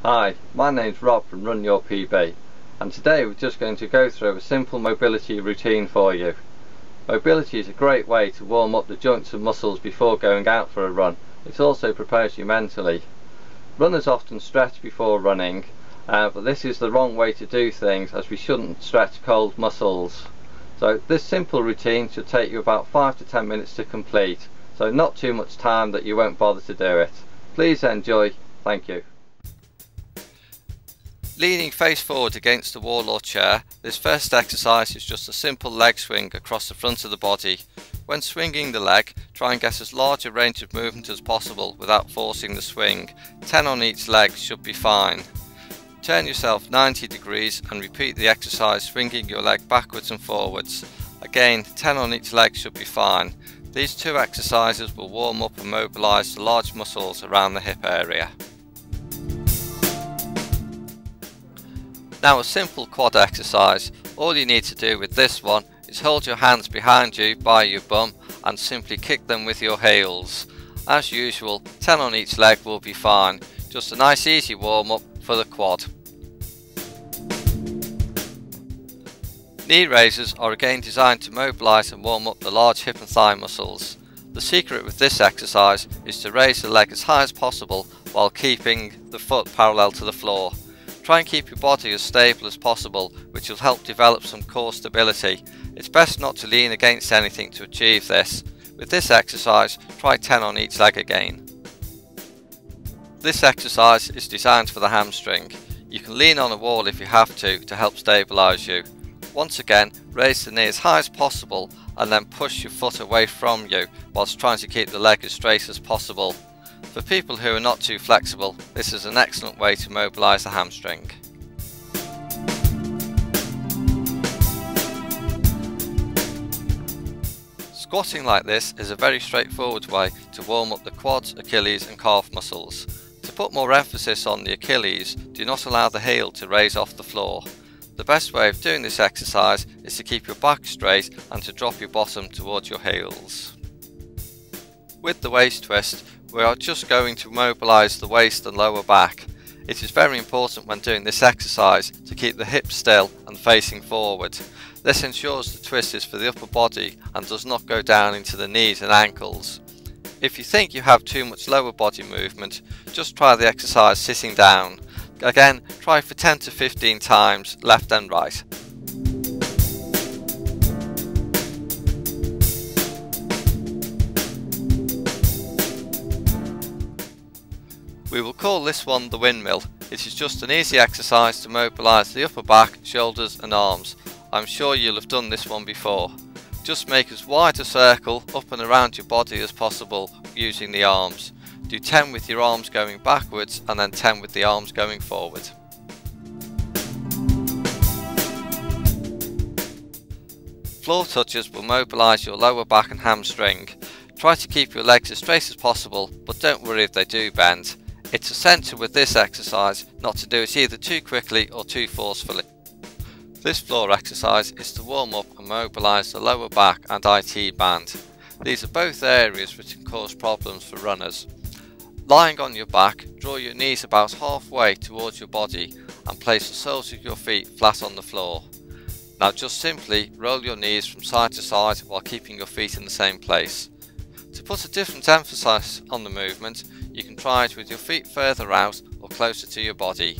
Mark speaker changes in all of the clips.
Speaker 1: Hi, my name's Rob from RunYourPB, and today we're just going to go through a simple mobility routine for you. Mobility is a great way to warm up the joints and muscles before going out for a run. It also prepares you mentally. Runners often stretch before running, but this is the wrong way to do things, as we shouldn't stretch cold muscles. So this simple routine should take you about 5 to 10 minutes to complete, so not too much time that you won't bother to do it. Please enjoy. Thank you.
Speaker 2: Leaning face forward against the wall or chair, this first exercise is just a simple leg swing across the front of the body. When swinging the leg, try and get as large a range of movement as possible without forcing the swing. 10 on each leg should be fine. Turn yourself 90 degrees and repeat the exercise swinging your leg backwards and forwards. Again, 10 on each leg should be fine. These two exercises will warm up and mobilise the large muscles around the hip area. Now a simple quad exercise. All you need to do with this one is hold your hands behind you by your bum and simply kick them with your heels. As usual, 10 on each leg will be fine. Just a nice easy warm up for the quad. Knee raises are again designed to mobilise and warm up the large hip and thigh muscles. The secret with this exercise is to raise the leg as high as possible while keeping the foot parallel to the floor. Try and keep your body as stable as possible, which will help develop some core stability. It's best not to lean against anything to achieve this. With this exercise, try 10 on each leg again. This exercise is designed for the hamstring. You can lean on a wall if you have to help stabilise you. Once again, raise the knee as high as possible and then push your foot away from you whilst trying to keep the leg as straight as possible. For people who are not too flexible, this is an excellent way to mobilise the hamstring. Squatting like this is a very straightforward way to warm up the quads, Achilles and calf muscles. To put more emphasis on the Achilles, do not allow the heel to raise off the floor. The best way of doing this exercise is to keep your back straight and to drop your bottom towards your heels. With the waist twist, we are just going to mobilise the waist and lower back. It is very important when doing this exercise to keep the hips still and facing forward. This ensures the twist is for the upper body and does not go down into the knees and ankles. If you think you have too much lower body movement, just try the exercise sitting down. Again, try for 10 to 15 times left and right. We will call this one the windmill. It is just an easy exercise to mobilise the upper back, shoulders and arms. I'm sure you'll have done this one before. Just make as wide a circle up and around your body as possible using the arms. Do 10 with your arms going backwards and then 10 with the arms going forward. Floor touches will mobilise your lower back and hamstring. Try to keep your legs as straight as possible, but don't worry if they do bend. It's essential with this exercise not to do it either too quickly or too forcefully. This floor exercise is to warm up and mobilise the lower back and IT band. These are both areas which can cause problems for runners. Lying on your back, draw your knees about halfway towards your body and place the soles of your feet flat on the floor. Now just simply roll your knees from side to side while keeping your feet in the same place. To put a different emphasis on the movement, you can try it with your feet further out or closer to your body.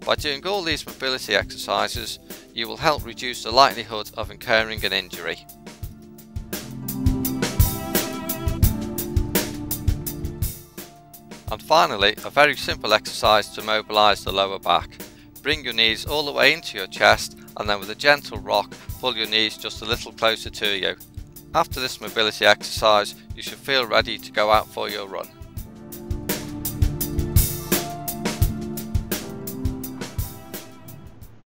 Speaker 2: By doing all these mobility exercises, you will help reduce the likelihood of incurring an injury. And finally, a very simple exercise to mobilise the lower back. Bring your knees all the way into your chest and then with a gentle rock, pull your knees just a little closer to you. After this mobility exercise, you should feel ready to go out for your run.